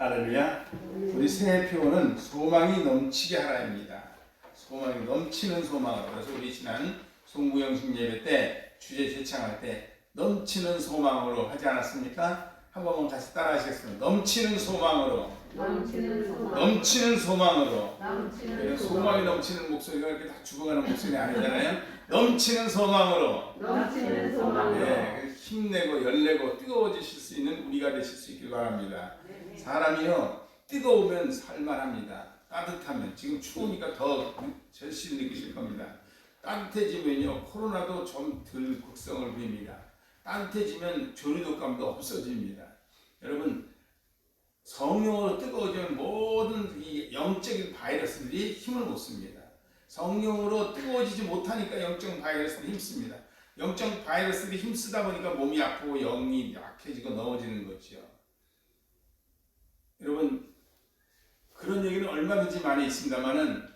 할렐루야. 우리 새해 표어는 소망이 넘치게 하라입니다. 소망이 넘치는 소망으로. 그래서 우리 지난 송구영식 예배 때 주제 제창할 때 넘치는 소망으로 하지 않았습니까? 한 번만 다시 따라 하시겠습니다. 넘치는 소망으로. 넘치는 소망으로. 소망이 넘치는 목소리가 이렇게 다 죽어가는 목소리 아니잖아요. 넘치는 소망으로. 네, 힘내고 열내고 뜨거워지실 수 있는 우리가 되실 수 있길 바랍니다. 사람이요 뜨거우면 살만합니다. 따뜻하면, 지금 추우니까 더 절실히 느끼실 겁니다. 따뜻해지면요 코로나도 좀 덜 극성을 부립니다. 따뜻해지면 조류독감도 없어집니다. 여러분, 성령으로 뜨거워지면 모든 이 영적인 바이러스들이 힘을 못 씁니다. 성령으로 뜨거워지지 못하니까 영적 바이러스들이 힘씁니다. 영적 바이러스들이 힘쓰다 보니까 몸이 아프고 영이 약해지고 넘어지는 거죠. 여러분, 그런 얘기는 얼마든지 많이 있습니다만은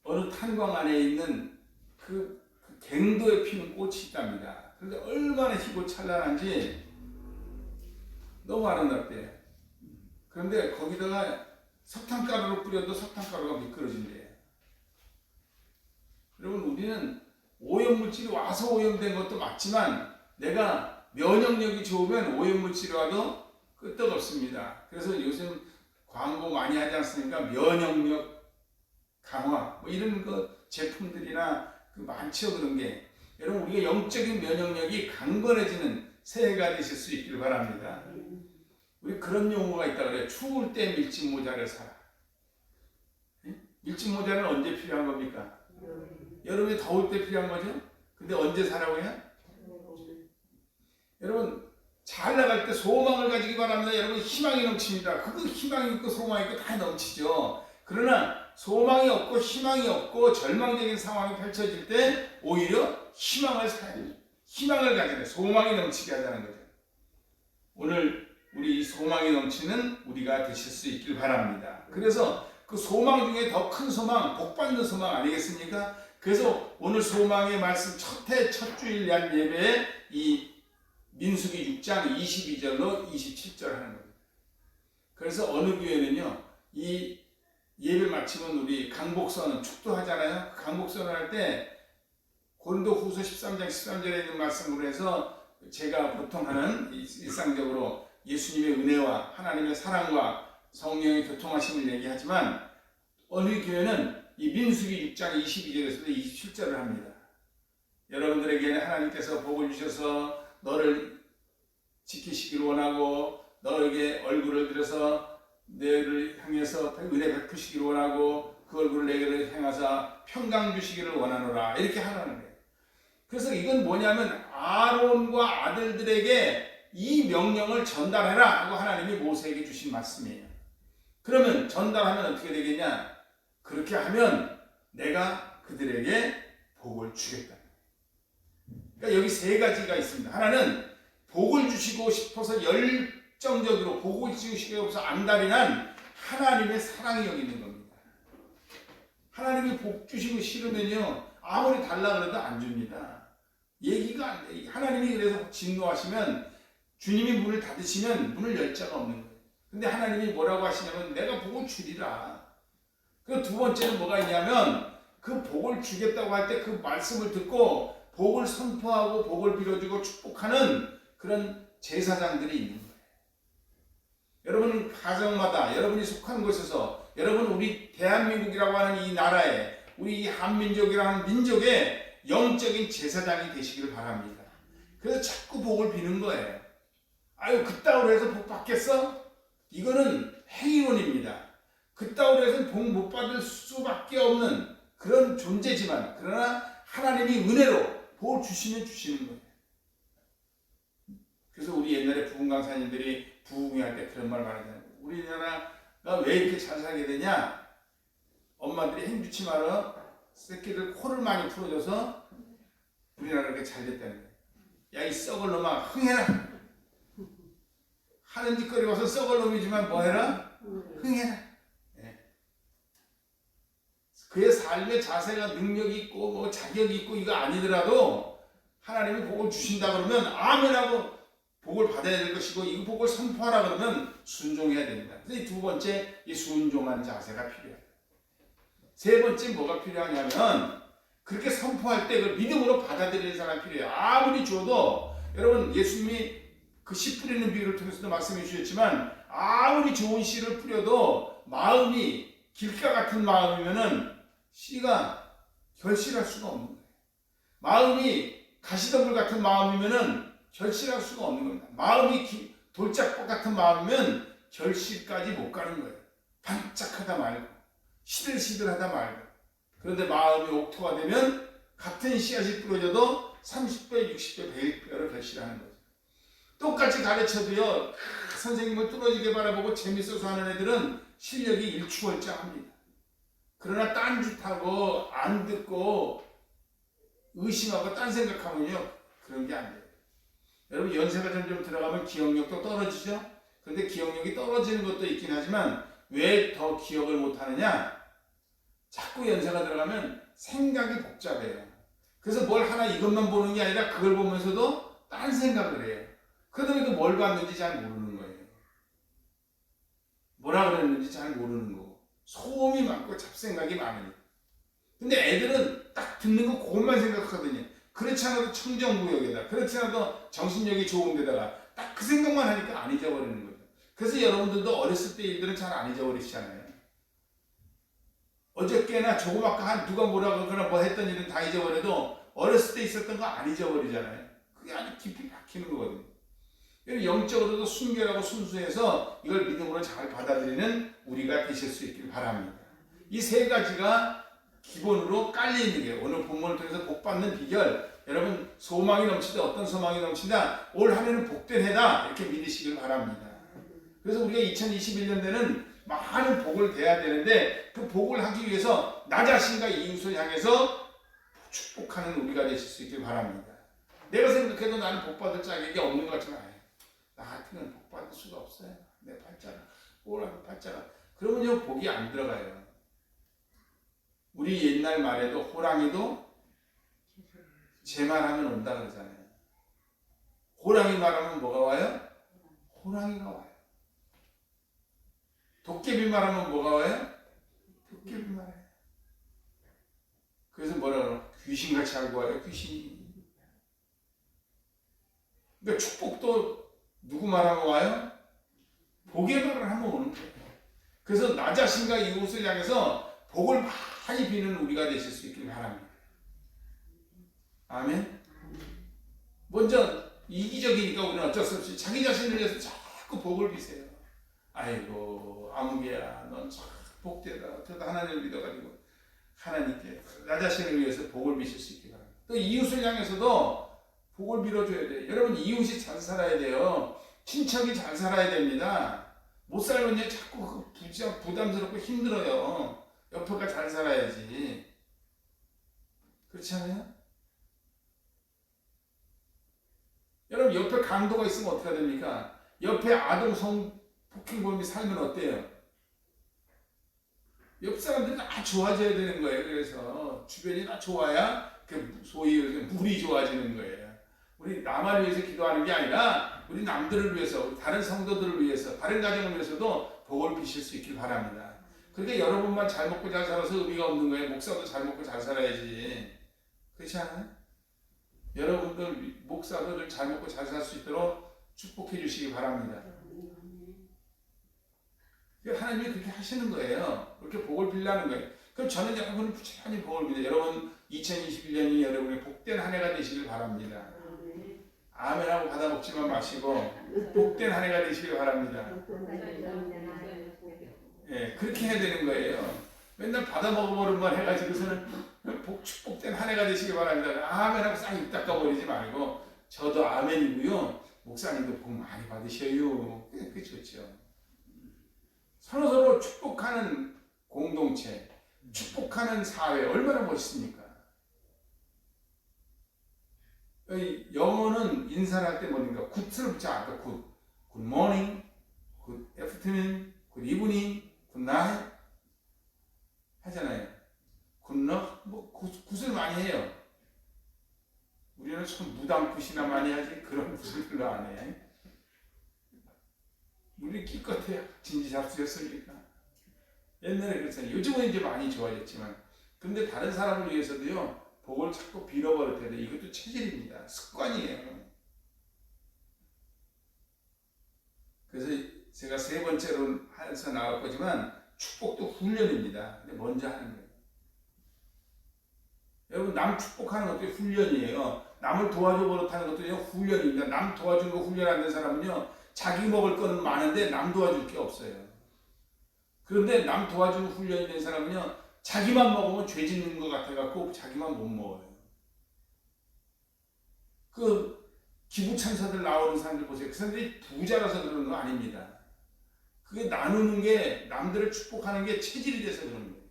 어느 탄광 안에 있는 그 갱도에 피는 꽃이 있답니다. 그런데 얼마나 희고 찬란한지 너무 아름답대요. 그런데 거기다가 석탄가루를 뿌려도 석탄가루가 미끄러진대요. 여러분, 우리는 오염물질이 와서 오염된 것도 맞지만 내가 면역력이 좋으면 오염물질이 와도 끄떡없습니다. 그래서 요즘 광고 많이 하지 않습니까? 면역력 강화 뭐 이런 그 제품들이나 그 많죠. 그런 게 여러분, 우리가 영적인 면역력이 강건해지는 새해가 되실 수 있길 바랍니다. 우리 그런 용어가 있다 그래요. 추울 때 밀짚 모자를 사라. 밀짚 모자는 언제 필요한 겁니까? 여름에 더울 때 필요한 거죠. 근데 언제 사라고요? 여러분, 잘 나갈 때 소망을 가지기 바랍니다. 여러분, 희망이 넘칩니다. 그거 희망이 있고 소망이 있고 다 넘치죠. 그러나 소망이 없고 희망이 없고 절망적인 상황이 펼쳐질 때 오히려 희망을 사야죠. 희망을 가져야 소망이 넘치게 하자는 거죠. 오늘 우리 소망이 넘치는 우리가 되실 수 있길 바랍니다. 그래서 그 소망 중에 더 큰 소망, 복받는 소망 아니겠습니까? 그래서 오늘 소망의 말씀 첫 주일 양 예배에 이 민수기 6장 22절로 27절 하는 겁니다. 그래서 어느 교회는요, 이 예배 마치면 우리 강복선 축도하잖아요. 강복선을 할 때 고린도후서 13장 13절에 있는 말씀으로 해서 제가 보통 하는 일상적으로 예수님의 은혜와 하나님의 사랑과 성령의 교통하심을 얘기하지만 어느 교회는 이 민수기 6장 22절에서도 27절을 합니다. 여러분들에게는 하나님께서 복을 주셔서 너를 지키시기를 원하고 너에게 얼굴을 들여서 너를 향해서 은혜 베푸시기를 원하고 그 얼굴을 내게 향하사 평강 주시기를 원하노라, 이렇게 하라는 거예요. 그래서 이건 뭐냐면 아론과 아들들에게 이 명령을 전달해라 하고 하나님이 모세에게 주신 말씀이에요. 그러면 전달하면 어떻게 되겠냐? 그렇게 하면 내가 그들에게 복을 주겠다. 그러니까 여기 세 가지가 있습니다. 하나는 복을 주시고 싶어서 열정적으로 복을 주시고 싶어서 안달이 하나님의 사랑이 여기 있는 겁니다. 하나님이 복 주시고 싫으면요 아무리 달라 그래도 안 줍니다. 얘기가 안 돼. 하나님이 그래서 진노하시면, 주님이 문을 닫으시면 문을 열 자가 없는 거예요. 근데 하나님이 뭐라고 하시냐면 내가 복을 주리라. 그 두 번째는 뭐가 있냐면 그 복을 주겠다고 할 때 그 말씀을 듣고 복을 선포하고 복을 빌어주고 축복하는 그런 제사장들이 있는 거예요. 여러분 가정마다, 여러분이 속한 곳에서, 여러분 우리 대한민국이라고 하는 이 나라에, 우리 이 한민족이라는 민족의 영적인 제사장이 되시기를 바랍니다. 그래서 자꾸 복을 비는 거예요. 아유 그따위로 해서 복 받겠어? 이거는 행위론입니다. 그따위로 해서는 복 못 받을 수밖에 없는 그런 존재지만, 그러나 하나님이 은혜로 복을 주시면 주시는 거예요. 그래서 우리 옛날에 부흥 강사님들이 부흥할 때 그런 말 말하잖아요. 우리나라가 왜 이렇게 잘 살게 되냐? 엄마들이 행주치 말어 새끼들 코를 많이 풀어줘서 우리나라가 이렇게 잘 됐다는 거예요. 야, 이 썩을 놈아, 흥해라. 하는 짓거리 와서 썩을 놈이지만 뭐해라? 흥해라. 네. 그의 삶의 자세가 능력이 있고 뭐 자격이 있고 이거 아니더라도 하나님이 복을 주신다 그러면 아멘하고 복을 받아야 될 것이고 이 복을 선포하라 그러면 순종해야 됩니다. 그래서 이 두 번째 이 순종하는 자세가 필요해요. 세 번째 뭐가 필요하냐면 그렇게 선포할 때 그 믿음으로 받아들이는 사람이 필요해요. 아무리 줘도 여러분 예수님이 그 씨 뿌리는 비유를 통해서도 말씀해 주셨지만 아무리 좋은 씨를 뿌려도 마음이 길가 같은 마음이면은 씨가 결실할 수가 없는 거예요. 마음이 가시덤불 같은 마음이면은 결실할 수가 없는 겁니다. 마음이 돌짝밭 같은 마음이면 결실까지 못 가는 거예요. 반짝하다 말고 시들시들하다 말고. 그런데 마음이 옥토가 되면 같은 씨앗이 뿌려져도 30배, 60배, 100배로 결실하는 거죠. 똑같이 가르쳐도요, 선생님을 뚫어지게 바라보고 재밌어서 하는 애들은 실력이 일취월장합니다. 그러나 딴짓하고 안 듣고 의심하고 딴 생각하면요, 그런 게 안 돼요. 여러분 연세가 점점 들어가면 기억력도 떨어지죠. 그런데 기억력이 떨어지는 것도 있긴 하지만 왜 더 기억을 못하느냐? 자꾸 연세가 들어가면 생각이 복잡해요. 그래서 뭘 하나 이것만 보는 게 아니라 그걸 보면서도 딴 생각을 해요. 그러다 보니까 뭘 봤는지 잘 모르는 거예요. 뭐라 그랬는지 잘 모르는 거고 소음이 많고 잡생각이 많으니까. 근데 애들은 딱 듣는 거 그것만 생각하거든요. 그렇지 않아도 청정구역에다, 그렇지 않아도 정신력이 좋은 데다가 딱 그 생각만 하니까 안 잊어버리는 거죠. 그래서 여러분들도 어렸을 때 일들은 잘 안 잊어버리시잖아요. 어저께나 조그맣게 한 누가 뭐라 그러거나 뭐 했던 일은 다 잊어버려도 어렸을 때 있었던 거 안 잊어버리잖아요. 그게 아주 깊이 박히는 거거든요. 영적으로도 순결하고 순수해서 이걸 믿음으로 잘 받아들이는 우리가 되실 수 있길 바랍니다. 이 세 가지가 기본으로 깔려있는 게 오늘 본문을 통해서 복받는 비결, 여러분 소망이 넘치다. 어떤 소망이 넘친다? 올 한 해는 복된 해다. 이렇게 믿으시길 바랍니다. 그래서 우리가 2021년대는 많은 복을 대해야 되는데 그 복을 하기 위해서 나 자신과 이웃을 향해서 축복하는 우리가 되실 수 있길 바랍니다. 내가 생각해도 나는 복받을 자격이 없는 것 같지만 나 같은 건 복받을 수가 없어요. 내 팔자가 오라고 팔자가 그러면요 복이 안 들어가요. 우리 옛날 말에도 호랑이도 제 말하면 온다 그러잖아요. 호랑이 말하면 뭐가 와요? 호랑이가 와요. 도깨비 말하면 뭐가 와요? 도깨비 말해요. 그래서 뭐라 그러나? 귀신같이 알고 와요. 귀신이. 그러니까 축복도 누구 말하면 와요? 복의 말을 하면 오는 거예요. 그래서 나 자신과 이웃을 향해서 복을 많이 비는 우리가 되실 수 있길 바랍니다. 아멘. 먼저 이기적이니까 우리는 어쩔 수 없이 자기 자신을 위해서 자꾸 복을 비세요. 아이고 아무개야 넌 참 복되다. 저도 하나님을 믿어가지고 하나님께 나 자신을 위해서 복을 비실 수 있길 바랍니다. 또 이웃을 향해서도 복을 빌어줘야 돼요. 여러분 이웃이 잘 살아야 돼요. 친척이 잘 살아야 됩니다. 못 살면요 자꾸 부담스럽고 힘들어요. 옆에가 잘 살아야지. 그렇지 않아요? 여러분 옆에 강도가 있으면 어떻게 됩니까? 옆에 아동 성폭행범이 살면 어때요? 옆 사람들이 다 좋아져야 되는 거예요. 그래서 주변이 다 좋아야 그 소위 물이 좋아지는 거예요. 우리 나만 위해서 기도하는 게 아니라 우리 남들을 위해서, 다른 성도들을 위해서, 다른 가정을 위해서도 복을 비실 수 있길 바랍니다. 그러니까 여러분만 잘 먹고 잘 살아서 의미가 없는 거예요. 목사도 잘 먹고 잘 살아야지. 그렇지 않아요? 여러분들 목사들을 잘 먹고 잘 살 수 있도록 축복해 주시기 바랍니다. 하나님이 그렇게 하시는 거예요. 그렇게 복을 빌라는 거예요. 그럼 저는 여러분을 부지런히 복을 빌어요. 여러분 2021년이 여러분의 복된 한 해가 되시길 바랍니다. 아멘하고 받아먹지만 마시고 복된 한 해가 되시길 바랍니다. 예, 그렇게 해야 되는 거예요. 맨날 받아먹어버린만 해가지고서는 축복된 한 해가 되시길 바랍니다. 아멘하고 싹 입 닦아버리지 말고 저도 아멘이고요. 목사님도 복 많이 받으셔요. 그게 좋죠. 서로서로 축복하는 공동체, 축복하는 사회 얼마나 멋있습니까? 영어는 인사를 할 때 뭐든가 굿을 붙여 아까 굿, good morning, good afternoon, good evening, good night 하잖아요. good night, 뭐 굿을 많이 해요. 우리는 참 무당 굿이나 많이 하지 그런 굿을 별로 안 해. 우리 기껏해야 진지잡수였습니까? 옛날에 그랬잖아요. 요즘은 이제 많이 좋아졌지만, 근데 다른 사람을 위해서도요, 복을 자꾸 빌어버릴 때 이것도 체질입니다. 습관이에요. 그래서 제가 세 번째로 해서 나올 거지만 축복도 훈련입니다. 근데 먼저 하는 거예요. 여러분, 남 축복하는 것도 훈련이에요. 남을 도와줘 버릇하는 것도 훈련입니다. 남 도와주는 거 훈련 안 된 사람은요, 자기 먹을 거는 많은데 남 도와줄 게 없어요. 그런데 남 도와주는 훈련이 된 사람은요, 자기만 먹으면 죄 짓는 것 같아갖고 자기만 못 먹어요. 그 기부천사들 나오는 사람들 보세요. 그 사람들이 부자라서 그러는 거 아닙니다. 그게 나누는 게, 남들을 축복하는 게 체질이 돼서 그런 거예요.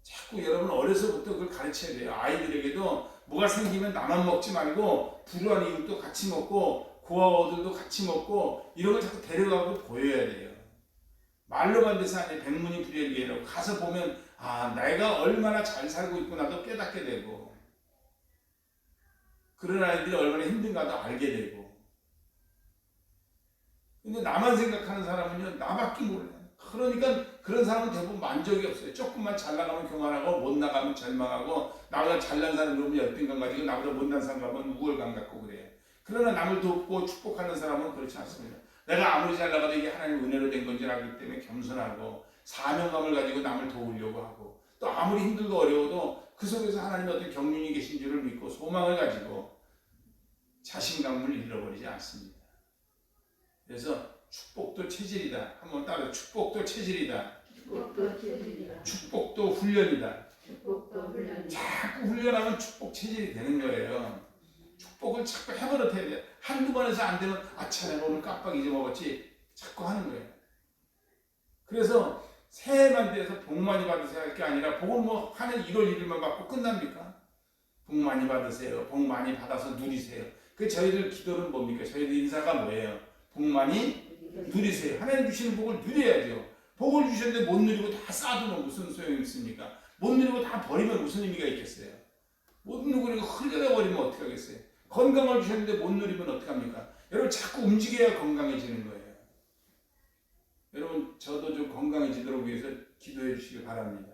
자꾸 여러분 어려서부터 그걸 가르쳐야 돼요. 아이들에게도 뭐가 생기면 나만 먹지 말고 불우한 이웃도 같이 먹고 고아원들도 같이 먹고 이런 걸 자꾸 데려가고 보여야 돼요. 말로만 돼서 아니에요. 백문이 불여일견이라고. 가서 보면 아, 내가 얼마나 잘 살고 있구나도 깨닫게 되고, 그런 아이들이 얼마나 힘든가도 알게 되고. 근데 나만 생각하는 사람은요, 나밖에 몰라요. 그러니까 그런 사람은 대부분 만족이 없어요. 조금만 잘 나가면 교만하고 못 나가면 절망하고, 나보다 잘난 사람 보면 열등감 가지고 나보다 못난 사람 가면 우월감 갖고 그래요. 그러나 남을 돕고 축복하는 사람은 그렇지 않습니다. 내가 아무리 잘 나가도 이게 하나님의 은혜로 된 건지 알기 때문에 겸손하고 사명감을 가지고 남을 도우려고 하고, 또 아무리 힘들고 어려워도 그 속에서 하나님의 어떤 경륜이 계신 줄을 믿고 소망을 가지고 자신감을 잃어버리지 않습니다. 그래서 축복도 체질이다. 한번 따라, 축복도 체질이다. 축복도 체질이다. 축복도 훈련이다. 축복도 훈련이다. 자꾸 훈련하면 축복 체질이 되는 거예요. 축복을 자꾸 해버릇해야 돼요. 한두 번 해서 안 되면 아차, 내가 오늘 깜빡 잊어먹었지, 자꾸 하는 거예요. 그래서 새해만 돼서 복 많이 받으세요 할 게 아니라, 복을 뭐 하는 1월 1일만 받고 끝납니까? 복 많이 받으세요. 복 많이 받아서 누리세요. 그 저희들 기도는 뭡니까? 저희들 인사가 뭐예요? 복 많이 누리세요. 하나님 주시는 복을 누려야죠. 복을 주셨는데 못 누리고 다 쌓아두면 무슨 소용이 있습니까? 못 누리고 다 버리면 무슨 의미가 있겠어요? 못 누리고 흘려내 버리면 어떻게 하겠어요? 건강을 주셨는데 못 누리면 어떻게 합니까? 여러분, 자꾸 움직여야 건강해지는 거예요. 여러분, 저도 좀 건강해지도록 위해서 기도해 주시기 바랍니다.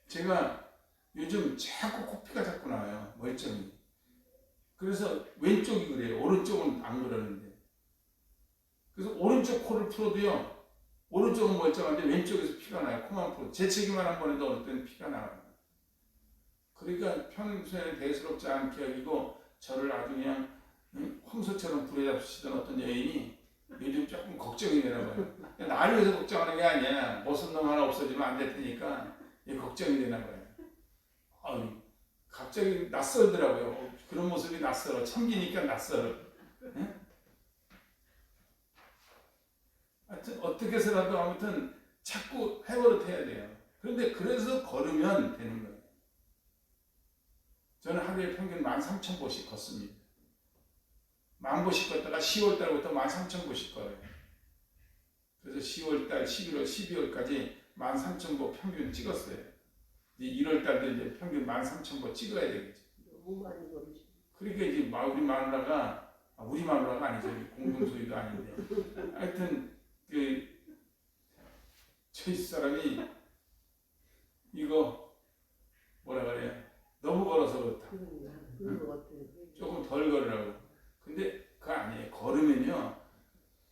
제가 요즘 자꾸 코피가 자꾸 나와요. 멀쩡히. 그래서 왼쪽이 그래요. 오른쪽은 안 그러는데. 그래서 오른쪽 코를 풀어도요, 오른쪽은 멀쩡한데 왼쪽에서 피가 나요. 코만 풀어. 재채기만 한 번 해도 어느 때는 피가 나와요. 그러니까 평소에 대수롭지 않게 여기고 저를 아주 그냥 황소처럼 부려잡수시던 어떤 여인이 요즘 조금 걱정이 되나 봐요. 나를 위해서 걱정하는 게 아니야. 멋은 놈 하나 없어지면 안 될 테니까 걱정이 되나 봐요. 갑자기 낯설더라고요. 그런 모습이 낯설어. 참기니까 낯설어. 응? 하여튼 어떻게 해서라도 아무튼 자꾸 해버릇해야 돼요. 그런데 그래서 걸으면 되는 거예요. 저는 하루에 평균 13,000보씩 걷습니다. 10,000보씩 걷다가 10월달부터 13,000보씩 걸어요. 그래서 10월달, 11월, 12월까지 13,000보 평균 찍었어요. 이제 1월달도 이제 평균 13,000보 찍어야 되겠죠. 너무 많이 걸으시네. 그러니까 이제 우리 마누라가, 우리 마누라가 아니죠. 공동소유도 아닌데. 하여튼 저희 사람이 이거 뭐라 그래요? 너무 걸어서 그렇다. 조금 덜 걸으라고. 근데 그거 아니에요. 걸으면요,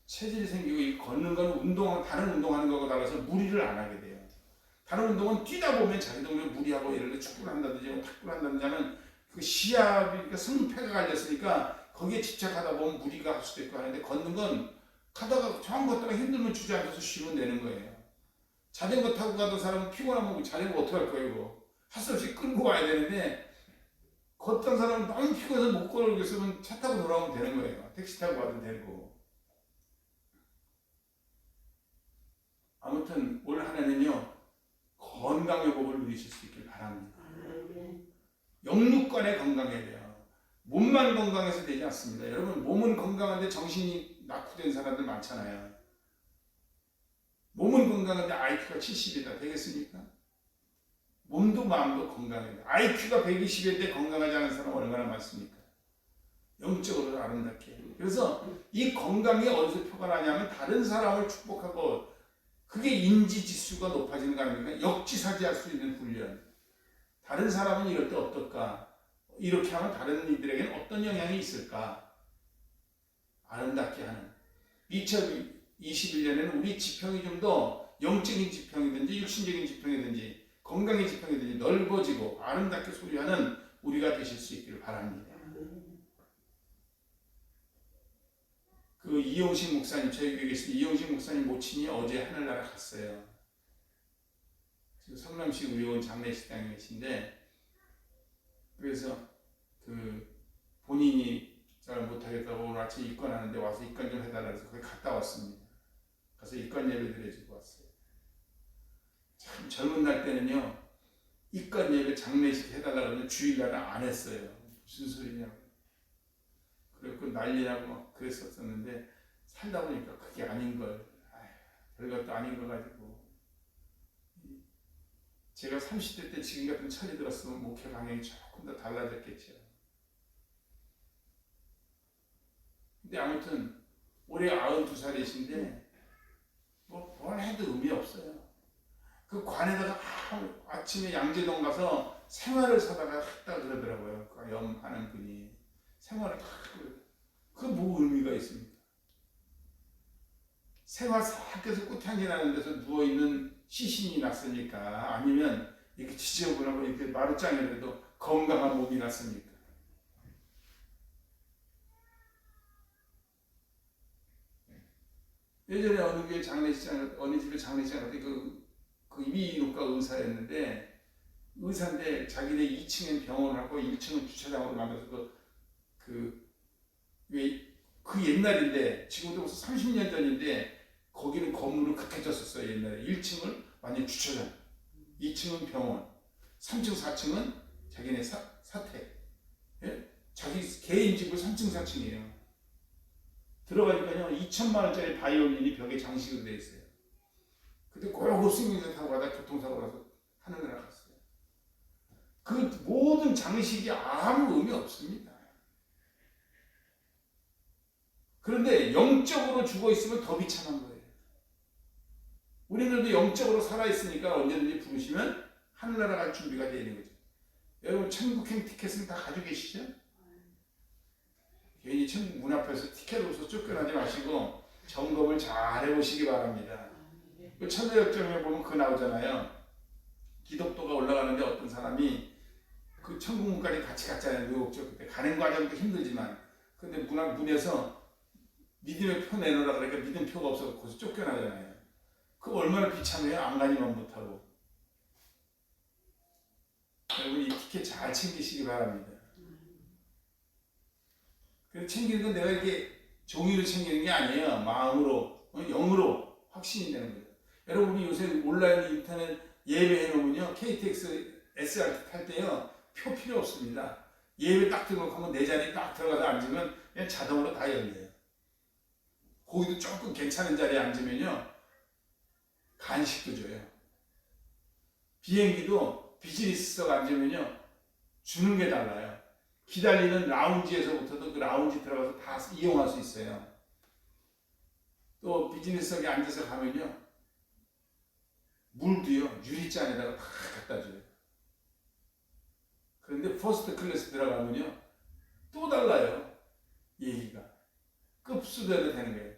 체질이 생기고, 이 걷는 건 운동, 다른 운동하는 거하고 달라서 무리를 안 하게 돼요. 다른 운동은 뛰다 보면 자기 동네 무리하고, 예를 들어 축구를 한다든지 탁구를 한다든지 하면 그 시합이, 그러니까 승패가 갈렸으니까 거기에 집착하다 보면 무리가 할 수도 있고 하는데, 걷는 건 가다가 처음 걷다가 힘들면 주저앉아서 쉬면 되는 거예요. 자전거 타고 가던 사람은 피곤하면 자전거 어떡할 거예요, 이거. 할 수 없이 끌고 와야 되는데, 걷던 사람은 너무 피곤해서 못 걸어오겠으면 차 타고 돌아오면 되는 거예요. 택시 타고 가도 되고. 아무튼 올 한 해는요, 건강의 복을 누리실 수 있길 바랍니다. 영육간에 건강해야 돼요. 몸만 건강해서 되지 않습니다. 여러분, 몸은 건강한데 정신이 낙후된 사람들 많잖아요. 몸은 건강한데 IQ가 70이다. 되겠습니까? 몸도 마음도 건강해야 돼요. IQ가 120인데 건강하지 않은 사람 얼마나 많습니까? 영적으로 아름답게. 그래서 이 건강이 어디서 표가 나냐면 다른 사람을 축복하고 그게 인지지수가 높아지는 거 아닙니까? 역지사지할 수 있는 훈련. 다른 사람은 이럴 때 어떨까? 이렇게 하면 다른 이들에게는 어떤 영향이 있을까? 아름답게 하는. 2021년에는 우리 지평이 좀 더 영적인 지평이든지 육신적인 지평이든지 건강의 지평이든지 넓어지고 아름답게 소유하는 우리가 되실 수 있기를 바랍니다. 그 이용식 목사님, 저희 교회에 계신 이용식 목사님 모친이 어제 하늘나라 갔어요. 성남시 의원 장례식장에 계신데, 그래서 그 본인이 잘 못하겠다고 오늘 아침에 입건하는데 와서 입건 좀 해달라 해서 거기 갔다 왔습니다. 가서 입건 예배 드려주고 왔어요. 참 젊은 날 때는요, 입건 예배 장례식 해달라 그러면 주일날은 안 했어요. 무슨 소리냐고. 그래서 난리나고 막 그랬었는데 살다 보니까 그게 아닌 걸. 별것도 아닌 거 가지고. 제가 30대 때 지금 같은 철이 들었으면 목회 방향이 조금 더 달라졌겠죠. 근데 아무튼 올해 92살이신데 뭘 해도 의미 없어요. 그 관에다가 아침에 양재동 가서 생화를 사다가 했다 그러더라고요. 그 염하는 분이. 생화를 다 그게 뭐 의미가 있습니까? 생화 싹 해서 꽃향기 나는 데서 누워있는 시신이 났으니까, 아니면 이렇게 지저분하고 이렇게 마루짱이라도 건강한 몸이 났습니까? 예전에 어느 교회 장례식장, 어느 집에 장례식장 갔더니 그 이비인후과 의사였는데, 의사인데 자기네 2층엔 병원을 하고 1층은 주차장으로 만들어서 그 옛날인데, 지금도 벌써 30년 전인데, 거기는 건물을 그렇게 졌었어요. 옛날에 1층을 완전 주차장, 2층은 병원, 3층 4층은 자기네 사택, 예? 자기 개인 집을 3층 4층이에요. 들어가니까요 2천만 원짜리 바이올린이 벽에 장식으로 되어 있어요. 근데 고급 승용차 타고 가다 교통사고 나서 하늘을 나갔어요. 그 모든 장식이 아무 의미 없습니다. 그런데 영적으로 죽어 있으면 더 비참한 거예요. 우리들도 영적으로 살아있으니까 언제든지 부르시면 하늘나라 갈 준비가 되어 있는 거죠. 여러분 천국행 티켓은 다 가지고 계시죠? 괜히 천국 문 앞에서 티켓으로서 쫓겨나지 마시고 점검을 잘 해보시기 바랍니다. 그 천도역정에 보면 그거 나오잖아요. 기독도가 올라가는데 어떤 사람이 그 천국문까지 같이 갔잖아요. 의혹적 그때 가는 과정도 힘들지만, 근데 문에서 믿음의 표 내놓으라 그러니까 믿음 표가 없어서 거기서 쫓겨나잖아요. 그거 얼마나 비참해요. 안 가니만 못하고. 여러분 이 티켓 잘 챙기시기 바랍니다. 그래서 챙기는 건 내가 이렇게 종이로 챙기는 게 아니에요. 마음으로, 영으로 확신이 되는 거예요. 여러분 우리 요새 온라인 인터넷 예배 해놓으면요, KTX, SRT 탈 때요 표 필요 없습니다. 예배 딱 등록하면 내 자리에 딱 들어가서 앉으면 그냥 자동으로 다 열려요. 거기도 조금 괜찮은 자리에 앉으면요 간식도 줘요. 비행기도 비즈니스석 앉으면요 주는 게 달라요. 기다리는 라운지에서부터도 그 라운지 들어가서 다 이용할 수 있어요. 또 비즈니스석에 앉아서 가면요 물도요 유리잔에다가 다 갖다 줘요. 그런데 퍼스트 클래스 들어가면요 또 달라요. 얘기가 급수대로 되는 거예요.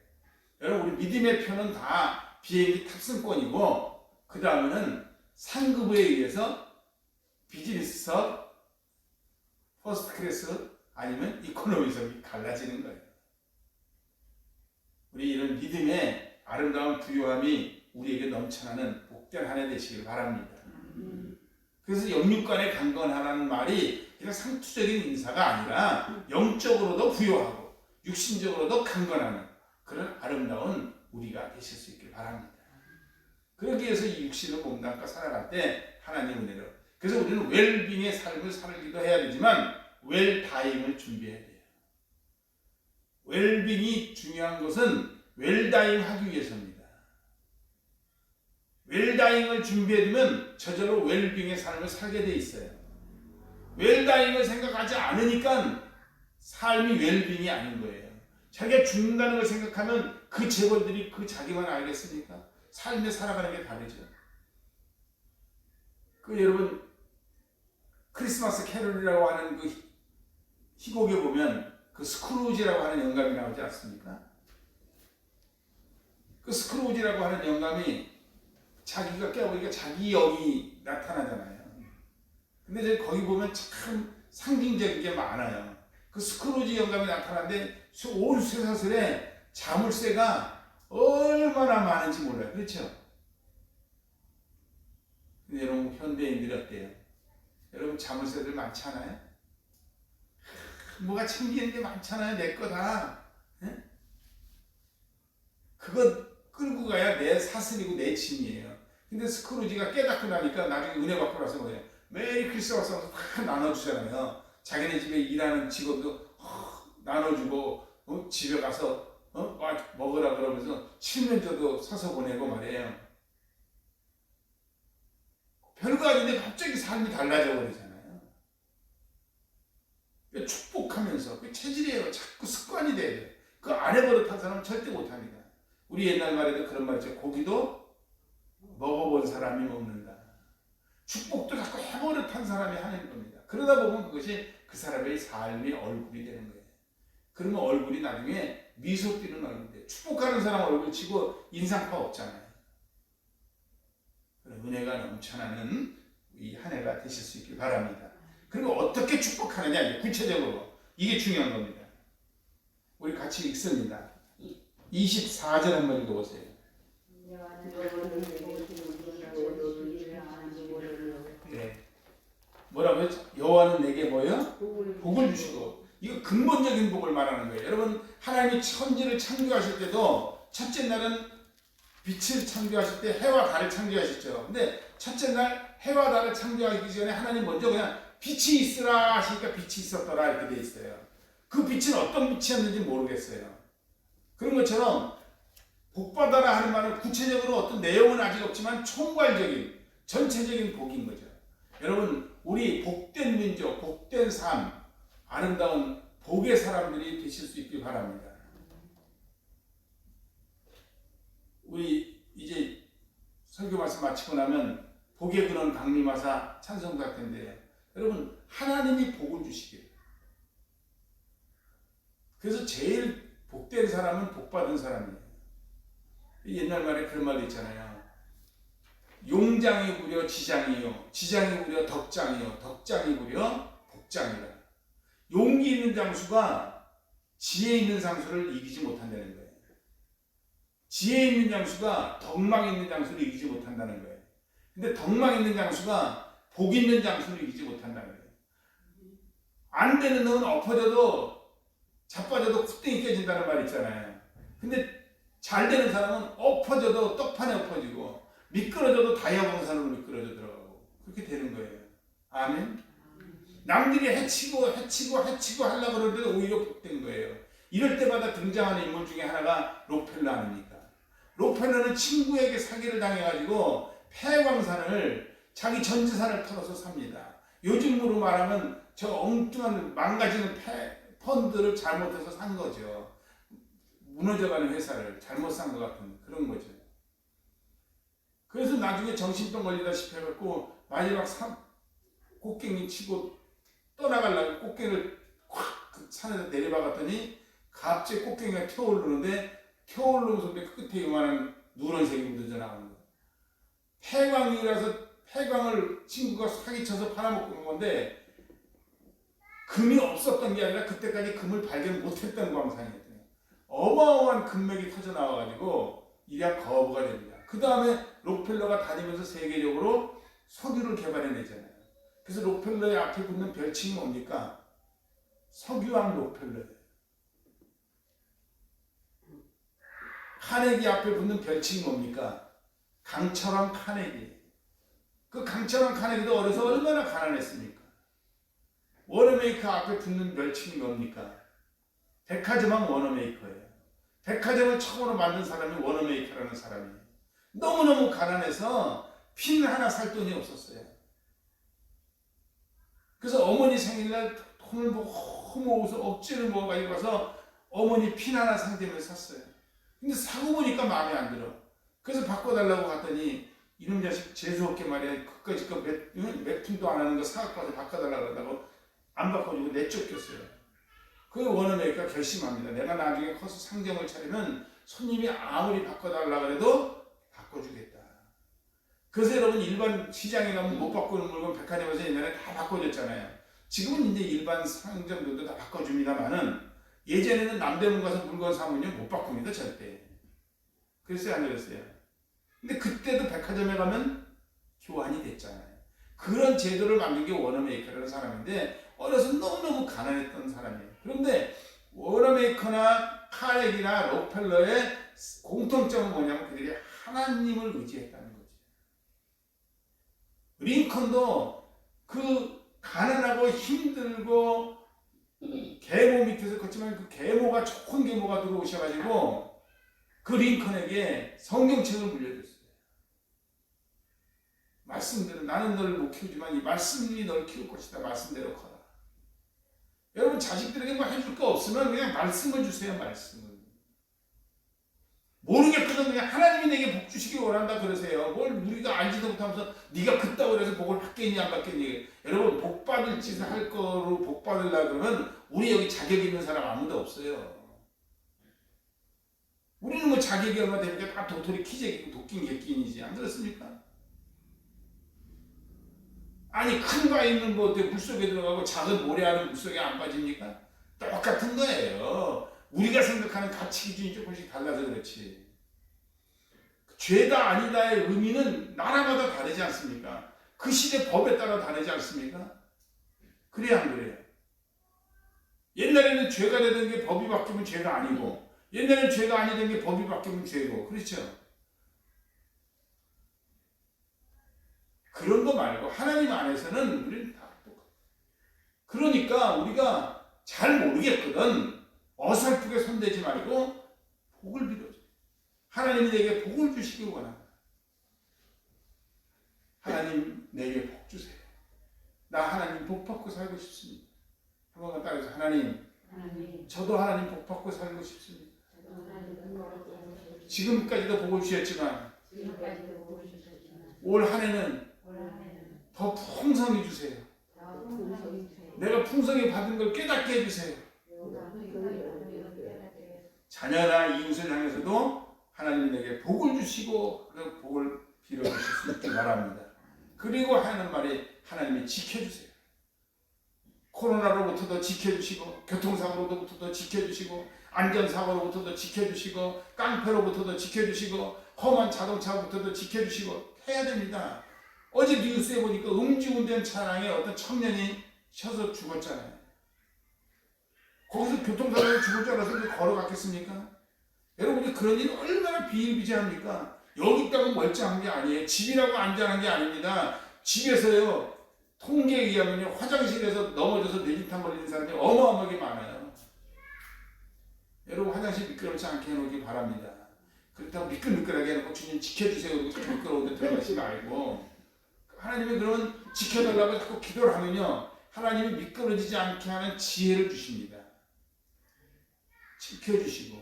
여러분 우리 믿음의 표는 다 비행기 탑승권이고, 그 다음에는 상급에 의해서 비즈니스석, 퍼스트 클래스 아니면 이코노미석이 갈라지는 거예요. 우리 이런 믿음의 아름다운 부요함이 우리에게 넘쳐나는 복된 한 해 되시길 바랍니다. 그래서 영육간에 강건하라는 말이 그냥 상투적인 인사가 아니라 영적으로도 부요하고 육신적으로도 강건하는 그런 아름다운 우리가 되실 수 있길 바랍니다. 그러기 위해서 이 육신을 몸담고 살아갈 때 하나님 은혜로, 그래서 우리는 웰빙의 삶을 살기도 해야 되지만 웰다잉을 준비해야 돼요. 웰빙이 중요한 것은 웰다잉 하기 위해서입니다. 웰다잉을 준비해두면 저절로 웰빙의 삶을 살게 돼 있어요. 웰다잉을 생각하지 않으니까 삶이 웰빙이 아닌 거예요. 자기가 죽는다는 걸 생각하면 그 재벌들이 그 자기만 알겠습니까? 삶에 살아가는 게 다르죠. 그 여러분 크리스마스 캐롤이라고 하는 그 희곡에 보면 그 스크루지라고 하는 영감이 나오지 않습니까? 그 스크루지라고 하는 영감이 자기가 깨어보니까 자기 영이 나타나잖아요. 근데 거기 보면 참 상징적인 게 많아요. 그 스크루지 영감이 나타나는데 온 쇠사슬에 자물쇠가 얼마나 많은지 몰라요. 그렇죠? 근데 여러분 현대인들이 어때요? 여러분 자물쇠들 많지 않아요? 뭐가 챙기는 게 많잖아요. 내 거다. 네? 그거 끌고 가야 내 사슬이고 내 짐이에요. 근데 스크루지가 깨닫고 나니까 나중에 은혜 받고 나서 뭐예요? 메리 크리스마스 하면서 다 나눠주잖아요. 자기네 집에 일하는 직원도 나눠주고 집에 가서 먹으라 그러면서 칠면조도 사서 보내고 말이에요. 별거 아닌데 갑자기 삶이 달라져 버리잖아요. 축복하면서 그 체질이에요. 자꾸 습관이 돼야 돼요. 그 안 해버릇한 사람은 절대 못합니다. 우리 옛날 말에도 그런 말 있죠. 고기도 먹어본 사람이 먹는다. 축복도 자꾸 해버릇한 사람이 하는 겁니다. 그러다 보면 그것이 그 사람의 삶의 얼굴이 되는 거예요. 그러면 얼굴이 나중에 미소 띄는 얼굴이 돼요. 축복하는 사람 얼굴 치고 인상파 없잖아요. 은혜가 넘쳐나는 이 한 해가 되실 수 있길 바랍니다. 그리고 어떻게 축복하느냐, 구체적으로 이게 중요한 겁니다. 우리 같이 읽습니다. 24절 한번 읽어보세요. 네. 뭐라고요? 여호와는 내게 뭐요? 복을 주시고. 이거 근본적인 복을 말하는 거예요. 여러분 하나님이 천지를 창조하실 때도 첫째 날은 빛을 창조하실 때 해와 달을 창조하셨죠. 근데 첫째 날 해와 달을 창조하기 전에 하나님 먼저 그냥 빛이 있으라 하시니까 빛이 있었더라 이렇게 돼 있어요. 그 빛은 어떤 빛이었는지 모르겠어요. 그런 것처럼 복받아라 하는 말은 구체적으로 어떤 내용은 아직 없지만 총괄적인 전체적인 복인 거죠. 여러분 우리 복된 민족, 복된 삶, 아름다운 복의 사람들이 되실 수 있길 바랍니다. 우리 이제 설교 말씀 마치고 나면 복의 근원 강림하사 찬송할 텐데요. 여러분 하나님이 복을 주시길. 그래서 제일 복된 사람은 복받은 사람이에요. 옛날 말에 그런 말도 있잖아요. 용장이 부려 지장이요, 지장이 부려 덕장이요, 덕장이 부려 복장이라. 용기 있는 장수가 지혜 있는 장수를 이기지 못한다는 거예요. 지혜 있는 장수가 덕망 있는 장수를 이기지 못한다는 거예요. 근데 덕망 있는 장수가 복 있는 장수를 이기지 못한다는 거예요. 안 되는 놈은 엎어져도 자빠져도 콧등이 깨진다는 말 있잖아요. 근데 잘 되는 사람은 엎어져도 떡판에 엎어지고 미끄러져도 다이아몬드산으로 미끄러져 들어가고 그렇게 되는 거예요. 아멘. 남들이 해치고 하려고 그러는데 오히려 복된 거예요. 이럴 때마다 등장하는 인물 중에 하나가 록펠러 아닙니까? 록펠러는 친구에게 사기를 당해가지고 폐광산을 자기 전 재산을 털어서 삽니다. 요즘으로 말하면 저 엉뚱한 망가지는 펀드를 잘못해서 산 거죠. 무너져가는 회사를 잘못 산 것 같은 그런 거죠. 그래서 나중에 정신병 걸리다시피 해갖고 마지막 꽃갱이 치고 떠나가려고 꽃갱이를 확 그 산에서 내려박았더니 갑자기 꽃갱이가 튀어오르는데 튀어오르는 소리에 끝에 요만한 누런색이 묻어져 나오는 거예요. 폐광이라서 폐광을 친구가 사기쳐서 팔아먹고 온 건데 금이 없었던 게 아니라 그때까지 금을 발견 못했던 광산이었대요. 어마어마한 금맥이 터져 나와가지고 이래야 거부가 됩니다. 그 다음에 록펠러가 다니면서 세계적으로 석유를 개발해내잖아요. 그래서 록펠러의 앞에 붙는 별칭이 뭡니까? 석유왕 록펠러예요. 카네기 앞에 붙는 별칭이 뭡니까? 강철왕 카네기. 그 강철왕 카네기도 어려서 얼마나 가난했습니까? 워너메이커 앞에 붙는 별칭이 뭡니까? 백화점왕 워너메이커예요. 백화점을 처음으로 만든 사람이 워너메이커라는 사람이에요. 너무너무 가난해서 핀 하나 살 돈이 없었어요. 그래서 어머니 생일날 돈을 보고 퍼모어서 억지로 먹어가지고 가서 어머니 핀 하나 상점에 샀어요. 근데 사고 보니까 마음에 안 들어. 그래서 바꿔달라고 갔더니 이놈 자식 재수없게 말이야. 그까짓 거 몇 푼도 안 하는 거 사갖고 와서 바꿔달라고 한다고 안 바꿔주고 내쫓겼어요. 그 원어메이커가 결심합니다. 내가 나중에 커서 상점을 차리면 손님이 아무리 바꿔달라고 해도 바꿔주겠다. 그래서 여러분 일반 시장에 가면 못 바꾸는 물건 백화점에서 옛날에 다 바꿔줬잖아요. 지금은 이제 일반 상점들도 다 바꿔줍니다만은 예전에는 남대문 가서 물건 사면요 못 바꿉니다 절대. 그랬어요 안 그랬어요? 근데 그때도 백화점에 가면 교환이 됐잖아요. 그런 제도를 만든 게 워너메이커라는 사람인데 어려서 너무너무 가난했던 사람이에요. 그런데 워너메이커나 카렉이나 록펠러의 공통점은 뭐냐면 그들이 하나님을 의지했다는 거죠. 링컨도 그 가난하고 힘들고 계모 밑에서 컸지만 그 계모가 좋은 계모가 들어오셔가지고 그 링컨에게 성경책을 물려줬어요. 말씀대로 나는 너를 못 키우지만 이 말씀이 너를 키울 것이다. 말씀대로 커라. 여러분 자식들에게 뭐 해줄 거 없으면 그냥 말씀을 주세요. 말씀을. 모르겠거든 그냥 하나님이 내게 복 주시기 원한다 그러세요. 뭘 우리가 알지도 못하면서 네가 그따고 그래서 복을 받겠니 안 받겠니. 여러분 복 받을 짓을 할 거로 복 받으려고 그러면 우리 여기 자격 있는 사람 아무도 없어요. 우리는 뭐 자격이 얼마 되니까 다 도토리 키재기고 도끼인 객기인이지 안 그렇습니까? 아니 큰 바 있는 뭐 물속에 들어가고 작은 모래알은 물속에 안 빠집니까? 똑같은 거예요. 우리가 생각하는 가치 기준이 조금씩 달라서 그렇지. 죄다 아니다의 의미는 나라마다 다르지 않습니까? 그 시대 법에 따라 다르지 않습니까? 그래야 안 그래요? 옛날에는 죄가 되던 게 법이 바뀌면 죄가 아니고 옛날에는 죄가 아니던 게 법이 바뀌면 죄고 그렇죠? 그런 거 말고 하나님 안에서는 우리는 다 똑같아요. 그러니까 우리가 잘 모르겠거든 어설프게 손대지 말고 복을 빌어줘. 하나님이 내게 복을 주시기 원합니다. 하나님 내게 복 주세요. 나 하나님 복 받고 살고 싶습니다. 한 번만 따라해서 하나님 저도 하나님 복 받고 살고 싶습니다. 지금까지도 복을 주셨지만 올 한 해는 더 풍성히 주세요. 내가 풍성히 받은 걸 깨닫게 해주세요. 자녀나 이웃을 향해서도 하나님이 내게 복을 주시고 그 복을 빌어주실 수 있길 바랍니다. 그리고 하는 말이 하나님이 지켜주세요. 코로나로부터도 지켜주시고 교통사고로부터도 지켜주시고 안전사고로부터도 지켜주시고 깡패로부터도 지켜주시고 험한 자동차로부터도 지켜주시고 해야 됩니다. 어제 뉴스에 보니까 음주운전 차량에 어떤 청년이 쳐서 죽었잖아요. 거기서 교통사고로 죽을 줄 알아서 걸어갔겠습니까? 여러분이 그런 일이 얼마나 비일비재합니까? 여기 있다고 멀쩡한 게 아니에요. 집이라고 안전한 게 아닙니다. 집에서요 통계에 의하면 화장실에서 넘어져서 뇌진탕 걸리는 사람이 어마어마하게 많아요. 여러분 화장실 미끄럽지 않게 해놓기 바랍니다. 그렇다고 미끌미끌하게 해놓고 주님 지켜주세요. 그리고 미끄러운데 들어가지 말고 하나님이 그러면 지켜달라고 자꾸 기도를 하면요 하나님이 미끄러지지 않게 하는 지혜를 주십니다. 지켜주시고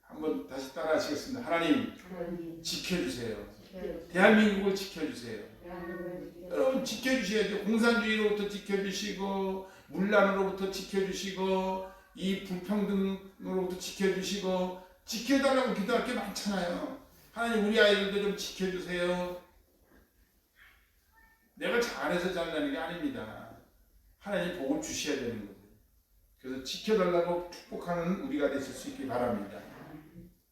한번 다시 따라 하시겠습니다. 하나님 지켜주세요. 대한민국을 지켜주세요. 여러분 지켜주셔야죠. 공산주의로부터 지켜주시고 문란으로부터 지켜주시고 이 불평등으로부터 지켜주시고 지켜달라고 기도할 게 많잖아요. 하나님 우리 아이들도 좀 지켜주세요. 내가 잘해서 잘나는 게 아닙니다. 하나님 복을 주셔야 되는 거예요. 그래서 지켜달라고 축복하는 우리가 되실 수 있기 바랍니다.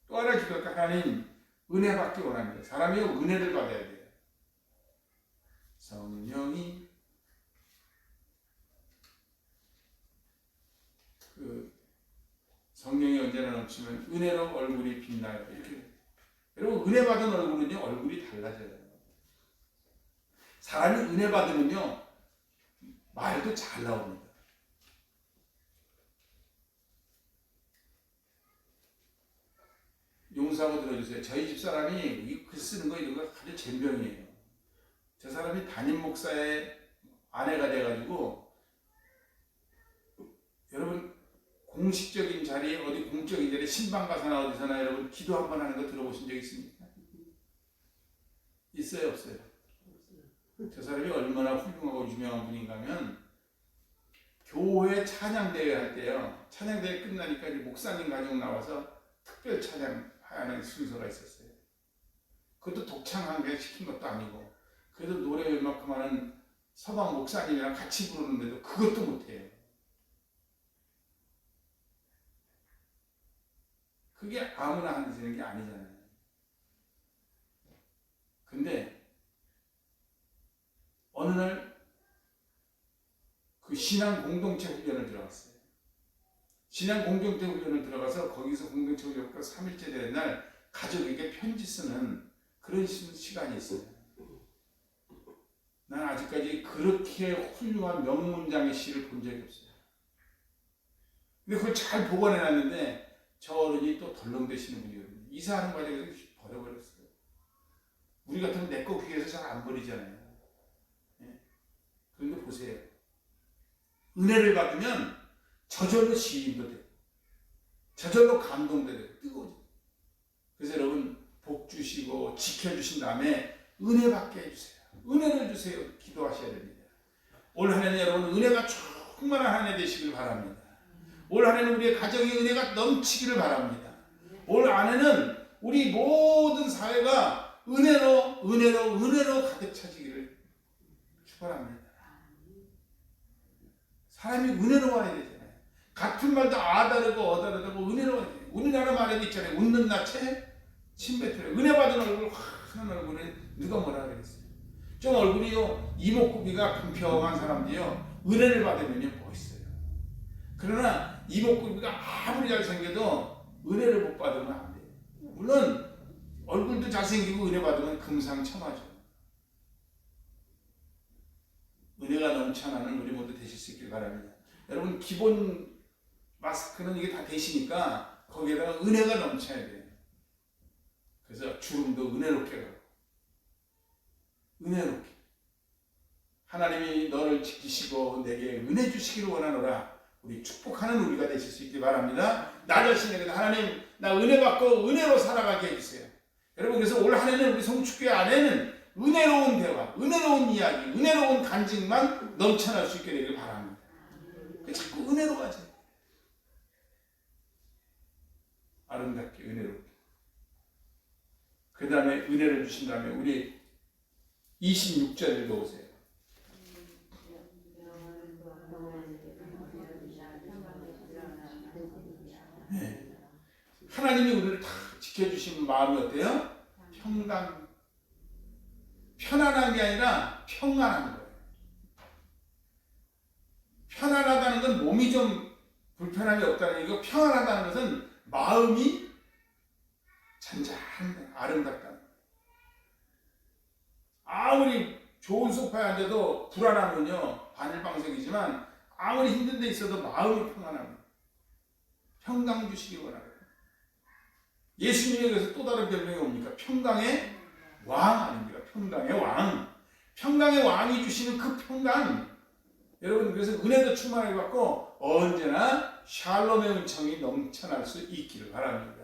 또 하나 기도할까? 하나님 은혜 받기 원합니다. 사람이 은혜를 받아야 돼요. 성령이 성령이 언제나 넘치면 은혜로 얼굴이 빛나요. 이렇게 여러분 은혜 받은 얼굴은요 얼굴이 달라져요. 사람이 은혜 받으면요 말도 잘 나옵니다. 용서하고 들어주세요. 저희 집 사람이 이 글 쓰는 거 이런 거 아주 젬병이에요. 저 사람이 담임 목사의 아내가 돼가지고 여러분 공식적인 자리에 어디 공적인 자리에 신방 가서나 어디서나 여러분 기도 한번 하는 거 들어보신 적 있습니까? 있어요 없어요? 저 사람이 얼마나 훌륭하고 유명한 분인가 하면 교회 찬양대회 할 때요. 찬양대회 끝나니까 이제 목사님 가족 나와서 특별 찬양하는 순서가 있었어요. 그것도 독창한 게 시킨 것도 아니고 그래도 노래 웬만큼 하는 서방 목사님이랑 같이 부르는데도 그것도 못해요. 그게 아무나 하는 게 아니잖아요. 근데 어느 날 그 신앙 공동체 훈련을 들어갔어요. 신앙 공동체 훈련을 들어가서 거기서 공동체 훈련과 3일째 되는 날 가족에게 편지 쓰는 그런 시간이 있어요. 난 아직까지 그렇게 훌륭한 명문장의 시를 본 적이 없어요. 근데 그걸 잘 보관해놨는데 저 어른이 또 덜렁대시는 분이거든요. 이사하는 과정에서 버려버렸어요. 우리 같으면 내 거 귀에서 잘 안 버리잖아요. 예? 그런데 보세요. 은혜를 받으면 저절로 시인도 되고 저절로 감동도 되고 뜨거워져. 그래서 여러분 복 주시고 지켜주신 다음에 은혜 받게 해주세요. 은혜를 주세요. 기도하셔야 됩니다. 올 한 해는 여러분 은혜가 충만한 한 해 되시길 바랍니다. 올 한 해는 우리의 가정의 은혜가 넘치기를 바랍니다. 올 한 해는 우리 모든 사회가 은혜로 가득 차지기를 축원합니다. 사람이 은혜로 와야 되잖아요. 같은 말도 다르고 다르고 은혜로 와야 돼요. 우리나라 말에도 있잖아요. 웃는 나체 침뱉으래. 은혜 받은 얼굴 환한 얼굴에 누가 뭐라 그랬어요. 좀 얼굴이요 이목구비가 평평한 사람들이요 은혜를 받으면요 멋있어요. 그러나 이목구비가 아무리 잘생겨도 은혜를 못 받으면 안 돼요. 물론 얼굴도 잘생기고 은혜 받으면 금상첨화죠. 은혜가 넘쳐나는 우리 모두 되실 수 있길 바랍니다. 여러분 기본 마스크는 이게 다 되시니까 거기에다가 은혜가 넘쳐야 돼요. 그래서 주름도 은혜롭게 가고 은혜롭게 하나님이 너를 지키시고 내게 은혜 주시기를 원하노라. 우리 축복하는 우리가 되실 수 있길 바랍니다. 나 자신에게 하나님 나 은혜 받고 은혜로 살아가게 해주세요. 여러분 그래서 올 한 해는 우리 성축교회 안에는 은혜로운 대화, 은혜로운 이야기, 은혜로운 간증만 넘쳐날 수 있게 되길 바랍니다. 자꾸 은혜로 가자. 아름답게 은혜롭게. 그 다음에 은혜를 주신 다음에 우리 26절 읽어보세요. 네. 하나님이 우리를 다 지켜주신 마음이 어때요? 평강. 편안한 게 아니라 평안한 거예요. 편안하다는 건 몸이 좀 불편함이 없다는 얘기고 평안하다는 것은 마음이 잔잔한 아름답다. 아무리 좋은 소파에 앉아도 불안하면요 바늘방석이지만 아무리 힘든 데 있어도 마음이 평안합니다. 평강 주시기 원하고요. 예수님에게서 또 다른 별명이 뭡니까? 평강의 왕 아닙니까? 평강의 왕. 평강의 왕이 주시는 그 평강. 여러분 그래서 은혜도 충만하게 받고 언제나 샬롬의 은총이 넘쳐날 수 있기를 바랍니다.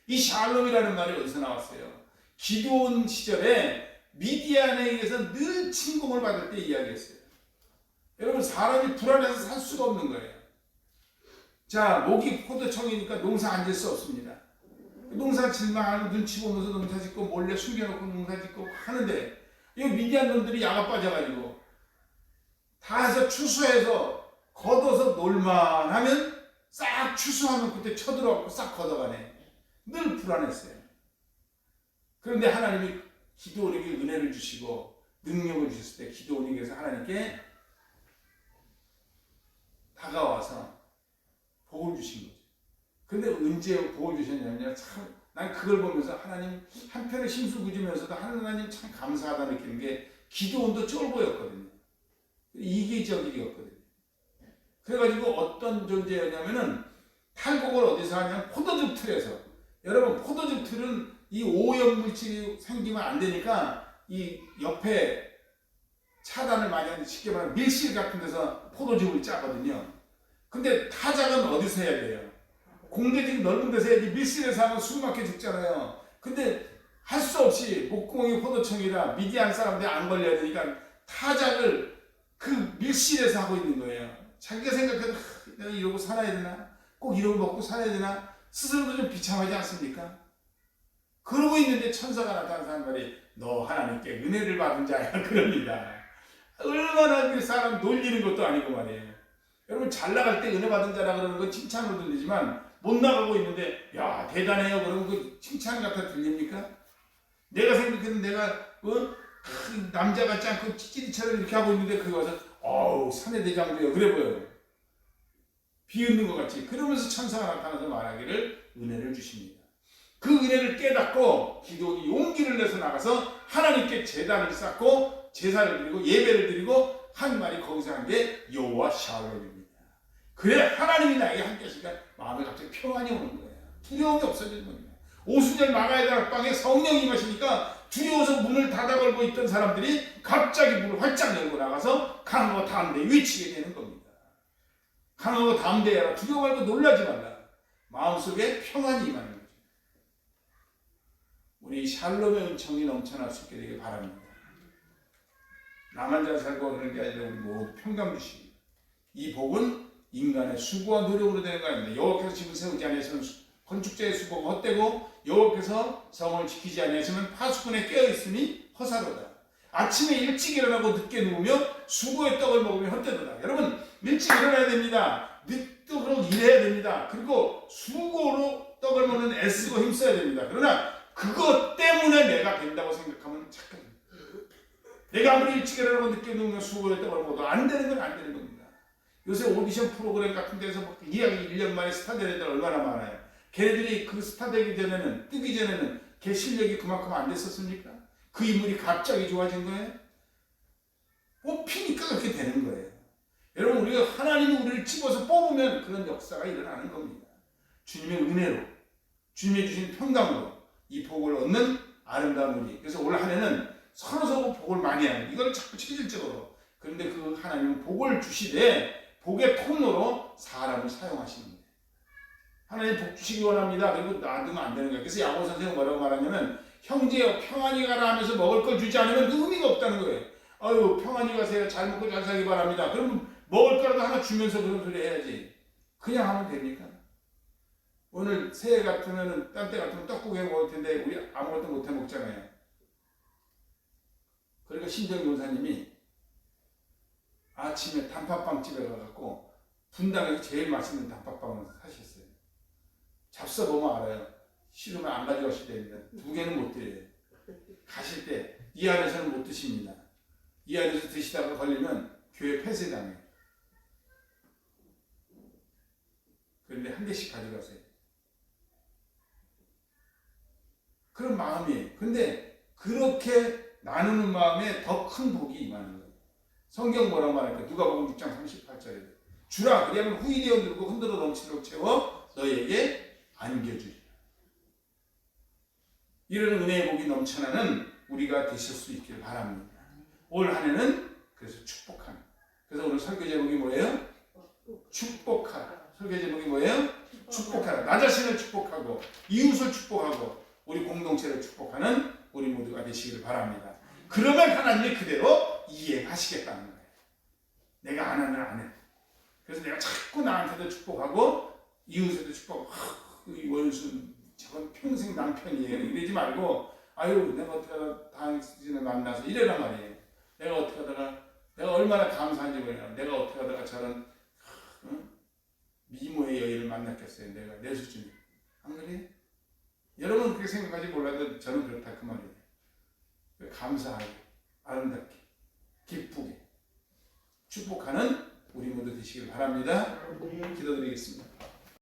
이 샬롬이라는 말이 어디서 나왔어요? 기드온 시절에 미디안에 의해서 늘 침공을 받을 때 이야기했어요. 여러분 사람이 불안해서 살 수가 없는 거예요. 자 목이 포도청이니까 농사 안 질 수 없습니다. 농사 질망하는 눈치 보면서 농사 짓고 몰래 숨겨놓고 농사 짓고 하는데 이 미디안 놈들이 야가 빠져가지고 다 해서 추수해서 걷어서 놀만 하면 싹 추수하면 그때 쳐들어가고 싹 걷어가네. 늘 불안했어요. 그런데 하나님이 기드온에게 은혜를 주시고 능력을 주셨을 때 기드온이 그래서 하나님께 다가와서 복을 주신 거죠. 근데 언제 복을 주셨냐면 참 난 그걸 보면서 하나님 한편에 심술부지면서도 하나님 참 감사하다 느끼는 게 기드온도 쫄보였거든요. 이기적이었거든요. 그래가지고 어떤 존재였냐면은 탈곡을 어디서 하냐면 포도즙 틀에서. 여러분 포도즙 틀은 이 오염물질이 생기면 안 되니까 이 옆에 차단을 많이 하는데 쉽게 말하면 밀실 같은 데서 포도즙을 짜거든요. 근데 타작은 어디서 해야 돼요? 공개적인 넓은 데서 해야지. 밀실에서 하면 숨 막혀 죽잖아요. 근데 할 수 없이 목구멍이 포도청이라 미디안 사람들이 안 걸려야 되니까 타작을 그 밀실에서 하고 있는 거예요. 자기가 생각해도 내가 이러고 살아야 되나? 꼭 이러고 먹고 살아야 되나? 스스로도 좀 비참하지 않습니까? 그러고 있는데 천사가 나타나서 한 말이 너 하나님께 은혜를 받은 자야 그럽니다. 얼마나 그 사람 놀리는 것도 아니고 말이에요. 여러분 잘 나갈 때 은혜 받은 자라 그러는 건 칭찬으로 들리지만 못 나가고 있는데 야 대단해요 그러면 그 칭찬 같아 들립니까? 내가 생각해도 내가 남자 같지 않고 찌릿처럼 이렇게 하고 있는데 그거 와서 어우 사내대장부요 그래 보여요. 비웃는 것 같이. 그러면서 천사가 나타나서 말하기를 은혜를 주십니다. 그 은혜를 깨닫고 기도원이 용기를 내서 나가서 하나님께 제단을 쌓고 제사를 드리고 예배를 드리고 한 말이 거기서 한 게 여호와 샬롬입니다. 그래 하나님이 나에게 함께 하시니까 마음에 갑자기 평안이 오는 거예요. 두려움이 없어지는 겁니다. 오순절 마가의 다락방에 성령이 임하시니까 두려워서 문을 닫아 걸고 있던 사람들이 갑자기 문을 활짝 열고 나가서 강하고 담대히 외치게 되는 겁니다. 강하고 담대해라. 두려워 말고 놀라지 말라. 마음속에 평안이 임하는 거죠. 우리 샬롬의 은총이 넘쳐날 수 있게 되길 바랍니다. 나만 잘 살고 그런 게 아니라 우리 모두 평강 주시고 이 복은 인간의 수고와 노력으로 되는 거 아닙니다. 여호와께서 집을 세우지 아니하시면 건축자의 수고가 헛되고 여호와께서 성을 지키지 아니하시면 파수꾼에 깨어있으니 허사로다. 아침에 일찍 일어나고 늦게 누우며 수고의 떡을 먹으면 헛되도다. 여러분 일찍 일어나야 됩니다. 늦도록 일해야 됩니다. 그리고 수고로 떡을 먹는 애쓰고 힘써야 됩니다. 그러나 그것 때문에 내가 된다고 생각하면 착각입니다. 내가 아무리 일찍 일어나고 늦게 누우면 수고의 떡을 먹어도 안 되는 건 안 되는 겁니다. 요새 오디션 프로그램 같은 데서 막 이야기 1년 만에 스타 되는 애들 얼마나 많아요. 걔네들이 그 스타 되기 전에는 뜨기 전에는 걔 실력이 그만큼 안 됐었습니까? 그 인물이 갑자기 좋아진 거예요? 뽑히니까 그렇게 되는 거예요. 여러분 우리가 하나님이 우리를 집어서 뽑으면 그런 역사가 일어나는 겁니다. 주님의 은혜로 주님이 주신 평강으로 이 복을 얻는 아름다운 우리. 그래서 올 한 해는 서로 복을 많이 하는 이걸 자꾸 체질적으로. 그런데 그 하나님은 복을 주시되 복의 통로로 사람을 사용하시는 거예요. 하나님 복 주시기 원합니다. 그리고 놔두면 안 되는 거예요. 그래서 야고 선생은 뭐라고 말하냐면 형제여 평안히 가라 하면서 먹을 걸 주지 않으면 그 의미가 없다는 거예요. 아유 평안히 가세요. 잘 먹고 잘 살기 바랍니다. 그러면 먹을 거라도 하나 주면서 그런 소리 해야지. 그냥 하면 됩니까? 오늘 새해 같으면 딴 때 같으면 떡국에 먹을 텐데 우리 아무것도 못해 먹잖아요. 그러니까 신정 교사님이 아침에 단팥빵집에 가갖고 분당에서 제일 맛있는 단팥빵을 사셨어요. 잡숴보면 알아요. 싫으면 안 가져가셔야 됩니다. 2개는 못 드려요. 가실 때 이 안에서는 못 드십니다. 이 안에서 드시다가 걸리면 교회 폐쇄당해요. 그런데 1개씩 가져가세요. 그런 마음이에요. 근데 그렇게 나누는 마음에 더 큰 복이 임하는 거예요. 성경 뭐라고 말할까? 누가복음 6장 38절에 주라 그리하면 후히 되어 누르고 흔들어 넘치도록 채워 너희에게 안겨주리라. 이런 은혜의 복이 넘쳐나는 우리가 되실 수 있기를 바랍니다. 올 한 해는 그래서 축복하는. 그래서 오늘 설교 제목이 뭐예요? 축복하라. 설교 제목이 뭐예요? 축복하라. 나 자신을 축복하고 이웃을 축복하고 우리 공동체를 축복하는 우리 모두가 되시기를 바랍니다. 그러면 하나님이 그대로 이해하시겠다는 거예요. 내가 안 하면 안 해. 그래서 내가 자꾸 나한테도 축복하고 이웃에도 축복하고 이 원수 저건 평생 남편이에요. 이러지 말고 아유 내가 어떻게 하다 당신을 만나서 이래란 말이에요. 내가 어떻게 하다가 내가 얼마나 감사한지 몰라요. 내가 어떻게 하다가 저런 미모의 여인을 만났겠어요. 내가 내 수준에. 안 그래요? 여러분 그렇게 생각하지 몰라도 저는 그렇다 그 말이에요. 감사하게 아름답게 기쁘게 축복하는 우리 모두 되시길 바랍니다. 기도드리겠습니다.